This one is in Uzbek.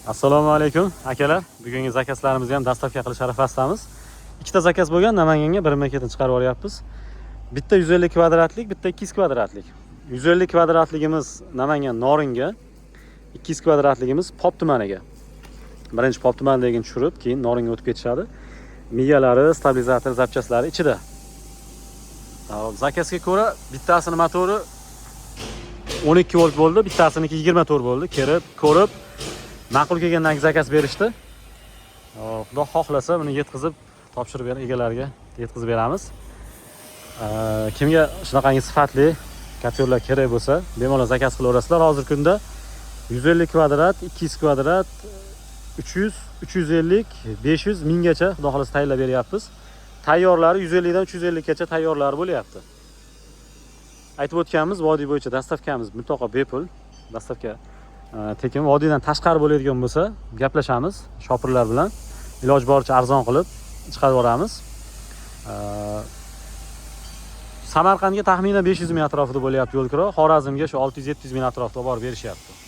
Assalomu alaykum akalar. Bugungi zakazlarimizni ham dastavka qilish arafasindamiz. Ikkita zakaz bo'lgan, Namanganga birinma-ketin chiqarib olyapmiz. Bitta 150 kvadratlik, bitta 200 kvadratlik. 150 kvadratligimiz Namangan Noringa, 200 kvadratligimiz Pop tumaniga. Birinchi Pop tumanidagini tushirib, keyin Noringa o'tib ketishadi. Miyalari, stabilizator, zapchaslari ichida. Zakazga ko'ra bittasini motori 12 volt bo'ldi, bittasiniki 24 bo'ldi. Kelib, ko'rib ma'qul kelgandan keyin zakaz berishdi. Xudo xohlasa buni yetkazib topshirib egalariga yetkazib beramiz. Kimga shunaqangi sifatli kotyorlar kerak bo'lsa, bemalol zakaz qilaverasizlar. Hozirgi kunda 150 kvadrat, 200 kvadrat, 300, 350, 500, 1000 gacha xudo xohlasa tayyorlab beryapmiz. Tayyorlari 150 dan 350 gacha tayyorlari bo'lyapti. Aytib o'tganimiz, vodiy bo'yicha dastavkamiz mutlaqo bepul. Dastavka tekin, vodiydan tashqari bo'ladigan bo'lsa, gaplashamiz shopirlar bilan. Iloj boricha arzon qilib chiqarib yuboramiz. Samarqandga taxminan 500 ming atrofida bo'lyapti yo'l kira, Xorazmga shu 600-700 ming atrofida borib berishyapti.